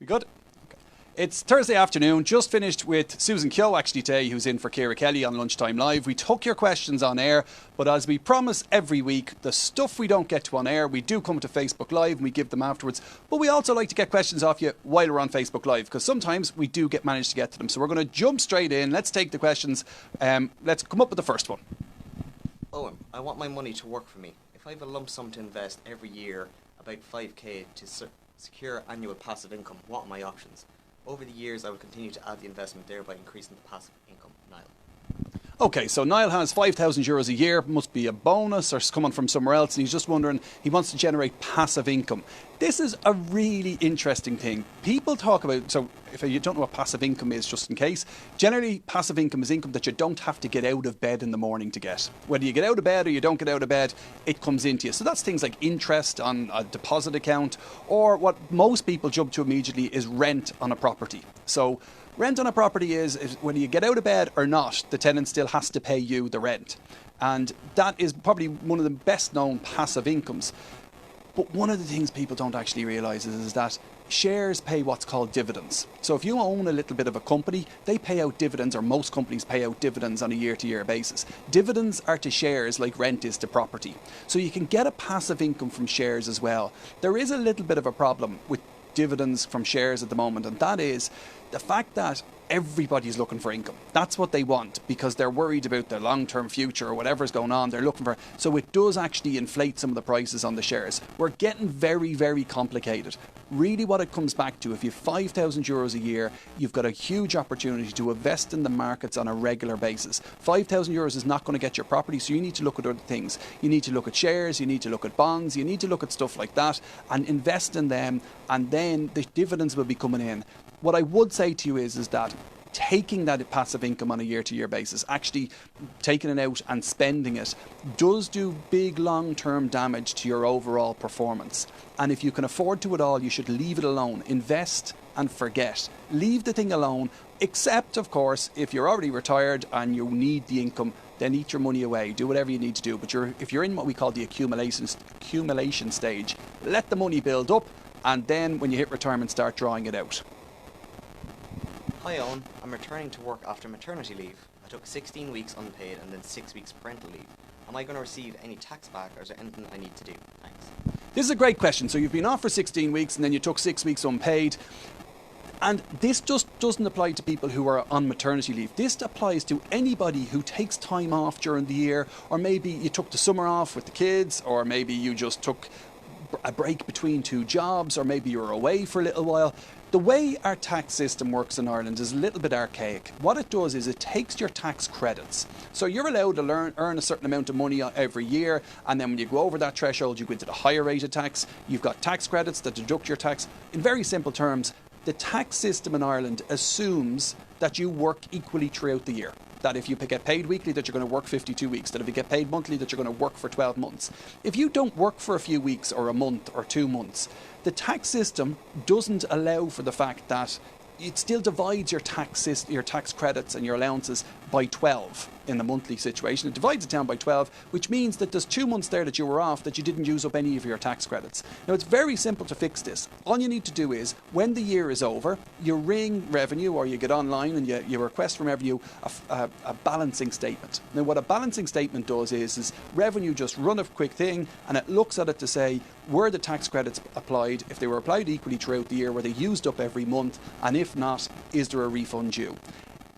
We good? Okay. It's Thursday afternoon, just finished with Susan Keogh actually today, who's in for Ciara Kelly on Lunchtime Live. We took your questions on air, but as we promise every week, the stuff we don't get to on air, we do come to Facebook Live and we give them afterwards. But we also like to get questions off you while we're on Facebook Live, because sometimes we do manage to get to them. So we're going to jump straight in. Let's take the questions. Let's come up with the first one. Owen, I want my money to work for me. If I have a lump sum to invest every year, about 5k to secure annual passive income, what are my options? Over the years, I will continue to add the investment, thereby increasing the passive income. Niall. Okay, so Niall has €5,000 a year, must be a bonus or coming from somewhere else, and he's just wondering, he wants to generate passive income. This is a really interesting thing. People talk about, so if you don't know what passive income is, just in case, generally passive income is income that you don't have to get out of bed in the morning to get. Whether you get out of bed or you don't get out of bed, it comes into you. So that's things like interest on a deposit account, or what most people jump to immediately is rent on a property. So rent on a property is when you get out of bed or not, the tenant still has to pay you the rent. And that is probably one of the best known passive incomes. But one of the things people don't actually realise is that shares pay what's called dividends. So if you own a little bit of a company, they pay out dividends, or most companies pay out dividends on a year-to-year basis. Dividends are to shares like rent is to property. So you can get a passive income from shares as well. There is a little bit of a problem with dividends from shares at the moment, and that is the fact that everybody's looking for income. That's what they want, because they're worried about their long-term future or whatever's going on. They're looking for, so it does actually inflate some of the prices on the shares. We're getting very, very complicated. Really what it comes back to, if you've €5,000 a year, you've got a huge opportunity to invest in the markets on a regular basis. €5,000 is not going to get your property, so you need to look at other things. You need to look at shares, you need to look at bonds, you need to look at stuff like that and invest in them, and then the dividends will be coming in. What I would say to you is that taking that passive income on a year-to-year basis, actually taking it out and spending it, does do big long-term damage to your overall performance. And if you can afford to it all, you should leave it alone. Invest and forget. Leave the thing alone, except, of course, if you're already retired and you need the income, then eat your money away. Do whatever you need to do. But if you're in what we call the accumulation stage, let the money build up, and then when you hit retirement, start drawing it out. Hi Owen, I'm returning to work after maternity leave. I took 16 weeks unpaid and then 6 weeks parental leave. Am I going to receive any tax back, or is there anything I need to do? Thanks. This is a great question. So you've been off for 16 weeks and then you took 6 weeks unpaid. And this just doesn't apply to people who are on maternity leave. This applies to anybody who takes time off during the year, or maybe you took the summer off with the kids, or maybe you just took a break between two jobs, or maybe you were away for a little while. The way our tax system works in Ireland is a little bit archaic. What it does is it takes your tax credits. So you're allowed to earn a certain amount of money every year, and then when you go over that threshold, you go into the higher rate of tax. You've got tax credits that deduct your tax. In very simple terms, the tax system in Ireland assumes that you work equally throughout the year. That if you get paid weekly, that you're going to work 52 weeks. That if you get paid monthly, that you're going to work for 12 months. If you don't work for a few weeks or a month or 2 months, the tax system doesn't allow for the fact that it still divides your tax credits and your allowances by 12 in the monthly situation. It divides it down by 12, which means that there's 2 months there that you were off that you didn't use up any of your tax credits. Now, it's very simple to fix this. All you need to do is, when the year is over, you ring Revenue, or you get online and you request from Revenue a balancing statement. Now, what a balancing statement does is Revenue just run a quick thing, and it looks at it to say, were the tax credits applied? If they were applied equally throughout the year, were they used up every month? And if not, is there a refund due?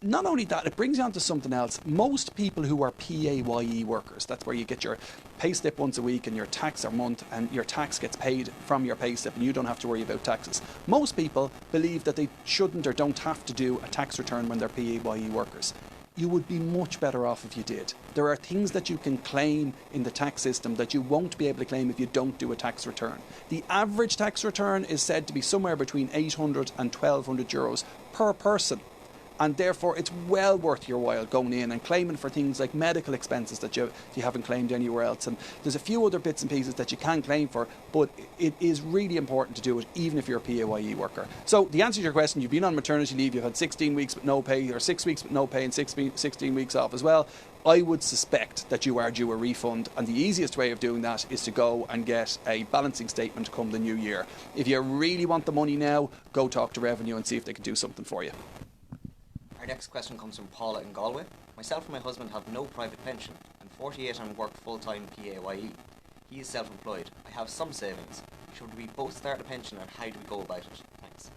Not only that, it brings you on to something else. Most people who are PAYE workers, that's where you get your pay slip once a week and your tax a month, and your tax gets paid from your pay slip and you don't have to worry about taxes. Most people believe that they shouldn't or don't have to do a tax return when they're PAYE workers. You would be much better off if you did. There are things that you can claim in the tax system that you won't be able to claim if you don't do a tax return. The average tax return is said to be somewhere between €800 and €1,200 per person. And therefore, it's well worth your while going in and claiming for things like medical expenses that you haven't claimed anywhere else. And there's a few other bits and pieces that you can claim for, but it is really important to do it, even if you're a PAYE worker. So the answer to your question, you've been on maternity leave, you've had 16 weeks with no pay, or 6 weeks with no pay and 16 weeks off as well. I would suspect that you are due a refund, and the easiest way of doing that is to go and get a balancing statement come the new year. If you really want the money now, go talk to Revenue and see if they can do something for you. Our next question comes from Paula in Galway. Myself and my husband have no private pension. I'm 48 and work full-time PAYE. He is self-employed. I have some savings. Should we both start a pension, and how do we go about it? Thanks.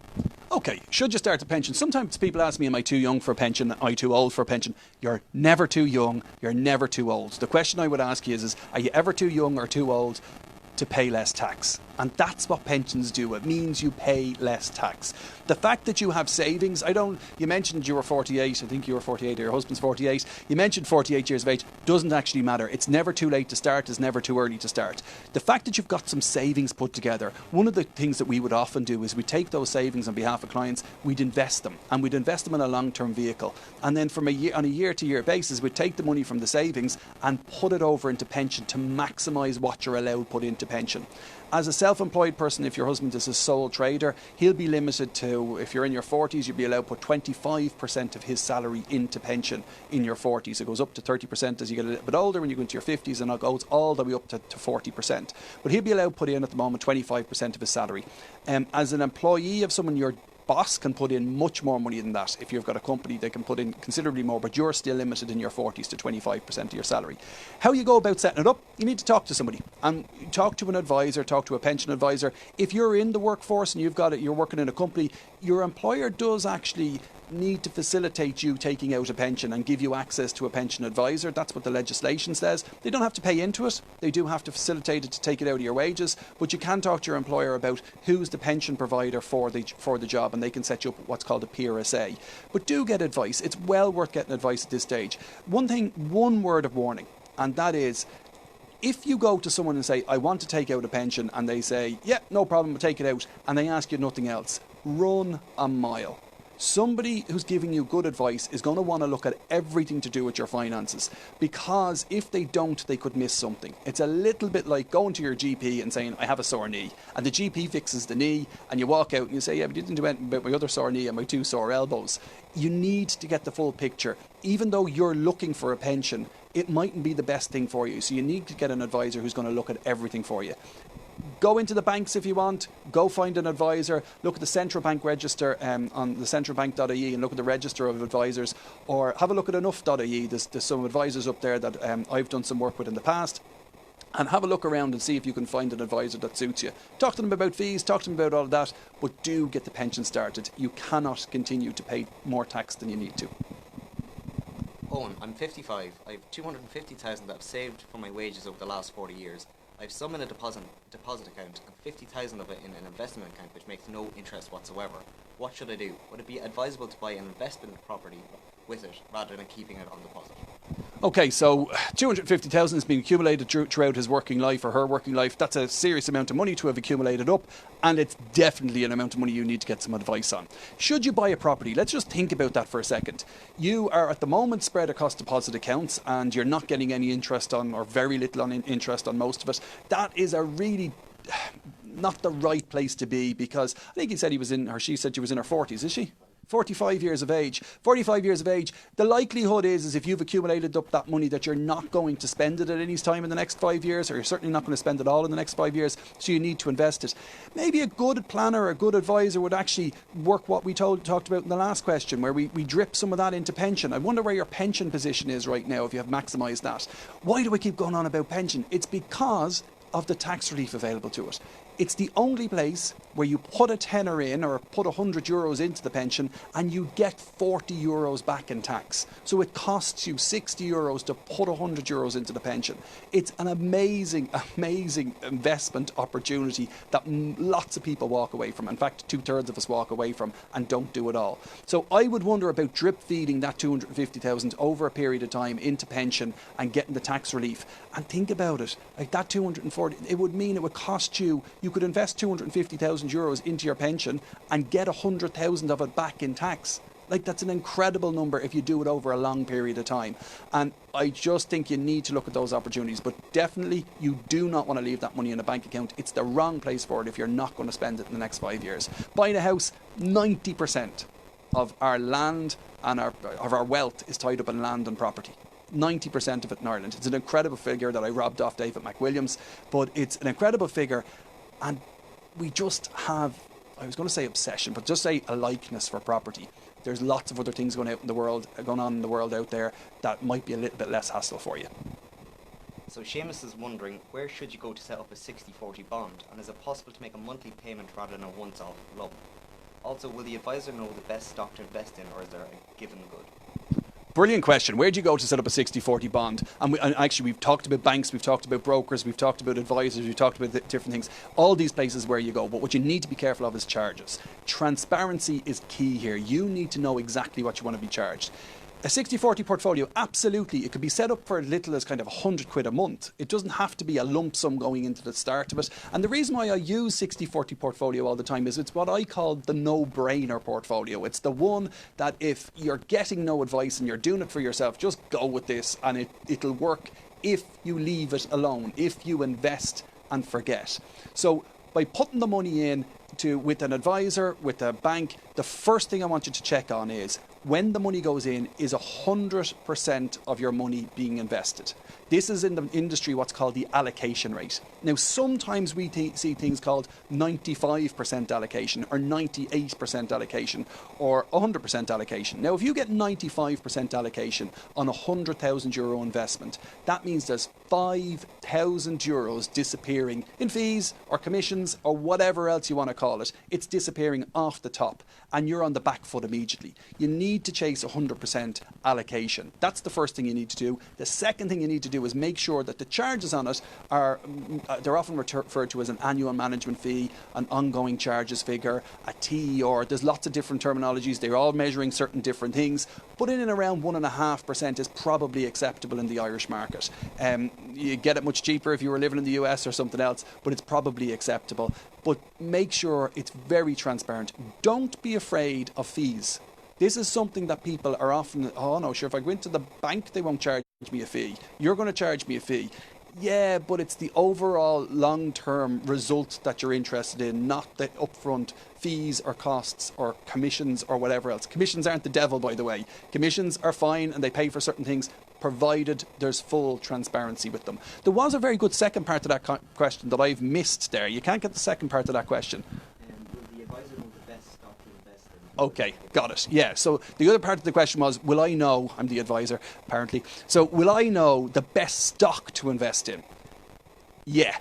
Okay, should you start a pension? Sometimes people ask me, am I too young for a pension? Am I too old for a pension? You're never too young, you're never too old. The question I would ask you is are you ever too young or too old to pay less tax? And that's what pensions do. It means you pay less tax. The fact that you have savings, you mentioned you were 48, I think you were 48, or your husband's 48. You mentioned 48 years of age, doesn't actually matter. It's never too late to start, it's never too early to start. The fact that you've got some savings put together, one of the things that we would often do is we take those savings on behalf of clients, we'd invest them, and we'd invest them in a long-term vehicle. And then on a year-to-year basis, we'd take the money from the savings and put it over into pension to maximise what you're allowed put into pension. As a self-employed person, if your husband is a sole trader, he'll be limited to, if you're in your 40s, you'll be allowed to put 25% of his salary into pension in your 40s. It goes up to 30% as you get a little bit older when you go into your 50s, and it goes all the way up to 40%. But he'll be allowed to put in at the moment 25% of his salary. As an employee of someone, your boss can put in much more money than that. If you've got a company, they can put in considerably more, but you're still limited in your 40s to 25% of your salary. How you go about setting it up? You need to talk to somebody, and talk to an advisor, talk to a pension advisor. If you're in the workforce and you're working in a company, your employer does actually need to facilitate you taking out a pension and give you access to a pension advisor. That's what the legislation says. They don't have to pay into it. They do have to facilitate it to take it out of your wages, but you can talk to your employer about who's the pension provider for the job, and they can set you up with what's called a PRSA. But do get advice. It's well worth getting advice at this stage. One word of warning, and that is, if you go to someone and say, I want to take out a pension, and they say, yeah, no problem, we'll take it out, and they ask you nothing else, run a mile. Somebody who's giving you good advice is going to want to look at everything to do with your finances, because if they don't, they could miss something. It's a little bit like going to your GP and saying, I have a sore knee, and the GP fixes the knee, and you walk out and you say, yeah, but you didn't do anything about my other sore knee and my 2 sore elbows. You need to get the full picture. Even though you're looking for a pension, it mightn't be the best thing for you, so you need to get an advisor who's going to look at everything for you. Go into the banks if you want, go find an advisor, look at the central bank register on the centralbank.ie and look at the register of advisors, or have a look at enough.ie. There's some advisors up there that I've done some work with in the past, and have a look around and see if you can find an advisor that suits you. Talk to them about fees, talk to them about all of that, but do get the pension started. You cannot continue to pay more tax than you need to. Owen, I'm 55. I have 250,000 that I've saved from my wages over the last 40 years. I have some in a deposit account and 50,000 of it in an investment account which makes no interest whatsoever. What should I do? Would it be advisable to buy an investment property with it rather than keeping it on deposit? Okay, so 250,000 has been accumulated throughout his working life or her working life. That's a serious amount of money to have accumulated up, and it's definitely an amount of money you need to get some advice on. Should you buy a property? Let's just think about that for a second. You are at the moment spread across deposit accounts, and you're not getting any interest on, or very little on interest on most of it. That is a really not the right place to be, because I think she said she was in her 40s, is she? 45 years of age. 45 years of age, the likelihood is if you've accumulated up that money that you're not going to spend it at any time in the next 5 years, or you're certainly not going to spend it all in the next 5 years, so you need to invest it. Maybe a good planner, a good advisor would actually work what we talked about in the last question, where we drip some of that into pension. I wonder where your pension position is right now if you have maximised that. Why do I keep going on about pension? It's because of the tax relief available to it. It's the only place where you put a tenner in or put €100 into the pension and you get €40 back in tax. So it costs you €60 to put €100 into the pension. It's an amazing, amazing investment opportunity that lots of people walk away from. In fact, 2/3 of us walk away from and don't do it all. So I would wonder about drip feeding that 250,000 over a period of time into pension and getting the tax relief. And think about it, like that 240, it would mean it would cost you could invest €250,000 into your pension and get 100,000 of it back in tax. Like, that's an incredible number if you do it over a long period of time. And I just think you need to look at those opportunities. But definitely, you do not want to leave that money in a bank account. It's the wrong place for it if you're not going to spend it in the next 5 years. Buying a house, 90% of our land and of our wealth is tied up in land and property. 90% of it in Ireland. It's an incredible figure that I robbed off David McWilliams, but it's an incredible figure, and we just have, I was going to say obsession, but just say a likeness for property. There's lots of other things going on in the world out there that might be a little bit less hassle for you. So Seamus is wondering, where should you go to set up a 60-40 bond, and is it possible to make a monthly payment rather than a once-off lump? Also, will the advisor know the best stock to invest in, or is there a given good? Brilliant question. Where do you go to set up a 60-40 bond? And actually, we've talked about banks, we've talked about brokers, we've talked about advisors, we've talked about different things. All these places where you go. But what you need to be careful of is charges. Transparency is key here. You need to know exactly what you want to be charged. A 60-40 portfolio, absolutely, it could be set up for as little as kind of £100 a month. It doesn't have to be a lump sum going into the start of it. And the reason why I use 60-40 portfolio all the time is it's what I call the no-brainer portfolio. It's the one that if you're getting no advice and you're doing it for yourself, just go with this and it'll work if you leave it alone, if you invest and forget. So by putting the money in with an advisor, with a bank, the first thing I want you to check on is when the money goes in, is 100% of your money being invested. This is in the industry what's called the allocation rate. Now, sometimes we see things called 95% allocation or 98% allocation or 100% allocation. Now, if you get 95% allocation on a €100,000 investment, that means there's €5,000 disappearing in fees or commissions or whatever else you want to call it. It's disappearing off the top and you're on the back foot immediately. You need to chase 100% allocation. That's the first thing you need to do. The second thing you need to do is make sure that the charges on it are, they're often referred to as an annual management fee, an ongoing charges figure, a TER. There's lots of different terminologies. They're all measuring certain different things. But in and around 1.5% is probably acceptable in the Irish market. You get it much cheaper if you were living in the US or something else, but it's probably acceptable. But make sure it's very transparent. Don't be afraid of fees. This is something that people are often, oh no, sure, if I go into the bank, they won't charge me a fee. You're going to charge me a fee. Yeah, but it's the overall long-term result that you're interested in, not the upfront fees or costs or commissions or whatever else. Commissions aren't the devil, by the way. Commissions are fine and they pay for certain things, provided there's full transparency with them. There was a very good second part to that question that I've missed there. You can't get the second part of that question. Will the advisor know the best stock to invest in? Okay, got it. Yeah, so the other part of the question was, will I know, I'm the advisor apparently, so will I know the best stock to invest in? Yeah.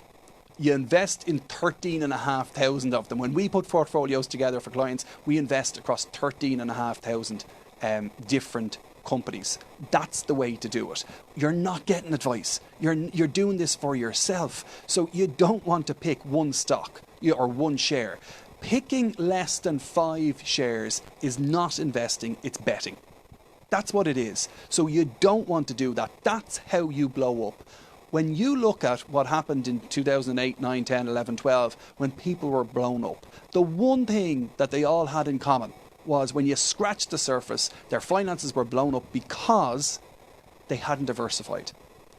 You invest in 13,500 of them. When we put portfolios together for clients, we invest across 13,500 different companies. That's the way to do it. You're not getting advice. You're doing this for yourself. So you don't want to pick one stock or one share. Picking less than 5 shares is not investing, it's betting. That's what it is. So you don't want to do that. That's how you blow up. When you look at what happened in 2008, 9, 10, 11, 12, when people were blown up, the one thing that they all had in common was when you scratched the surface, their finances were blown up because they hadn't diversified.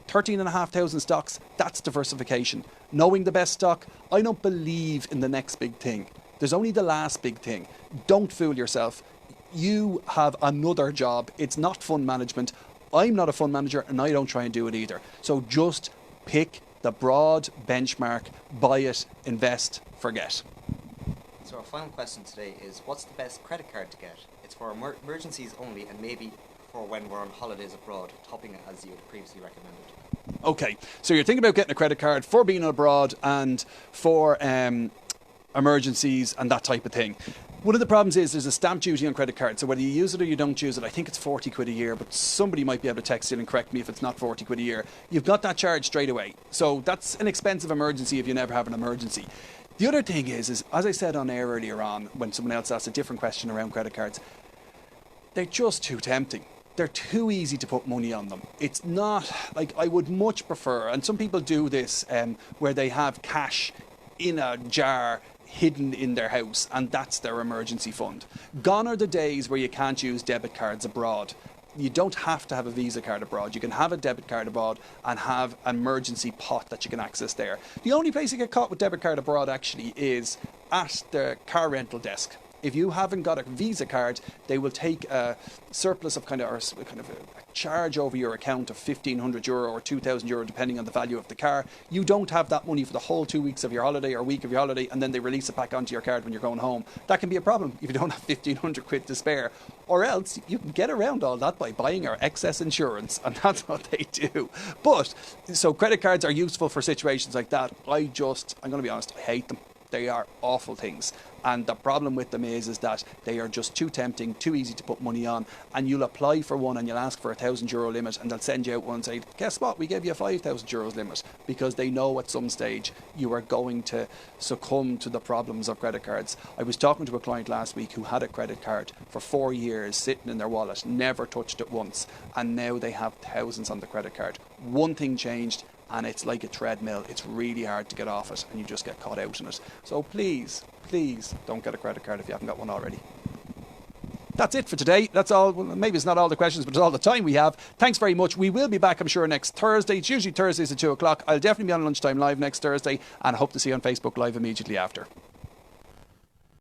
13,500 stocks, that's diversification. Knowing the best stock, I don't believe in the next big thing. There's only the last big thing. Don't fool yourself. You have another job. It's not fund management. I'm not a fund manager and I don't try and do it either. So just pick the broad benchmark, buy it, invest, forget. So our final question today is, what's the best credit card to get? It's for emergencies only and maybe for when we're on holidays abroad, topping it as you had previously recommended. Okay, so you're thinking about getting a credit card for being abroad and for emergencies and that type of thing. One of the problems is there's a stamp duty on credit cards, so whether you use it or you don't use it, I think it's 40 quid a year, but somebody might be able to text in and correct me if it's not 40 quid a year. You've got that charge straight away. So that's an expensive emergency if you never have an emergency. The other thing is as I said on air earlier on, when someone else asked a different question around credit cards, they're just too tempting. They're too easy to put money on them. It's not, like, I would much prefer, and some people do this, where they have cash in a jar hidden in their house, and that's their emergency fund. Gone are the days where you can't use debit cards abroad. You don't have to have a Visa card abroad. You can have a debit card abroad and have an emergency pot that you can access there. The only place you get caught with debit card abroad actually is at the car rental desk. If you haven't got a Visa card, they will take a surplus of kind of a charge over your account of €1,500 or €2,000, depending on the value of the car. You don't have that money for the whole 2 weeks of your holiday or week of your holiday, and then they release it back onto your card when you're going home. That can be a problem if you don't have 1,500 quid to spare. Or else you can get around all that by buying our excess insurance, and that's what they do. But, so credit cards are useful for situations like that. I'm going to be honest, I hate them. They are awful things. And the problem with them is that they are just too tempting, too easy to put money on. And you'll apply for one and you'll ask for €1,000 limit, and they'll send you out one and say, guess what, we gave you a €5,000 limit, because they know at some stage you are going to succumb to the problems of credit cards. I was talking to a client last week who had a credit card for 4 years sitting in their wallet, never touched it once, and now they have thousands on the credit card. One thing changed, and it's like a treadmill. It's really hard to get off it, and you just get caught out in it. So please don't get a credit card if you haven't got one already. That's it for today. That's all. Well, maybe it's not all the questions, but it's all the time we have. Thanks very much. We will be back, I'm sure, next Thursday. It's usually Thursdays at 2 o'clock. I'll definitely be on Lunchtime Live next Thursday, and I hope to see you on Facebook Live immediately after.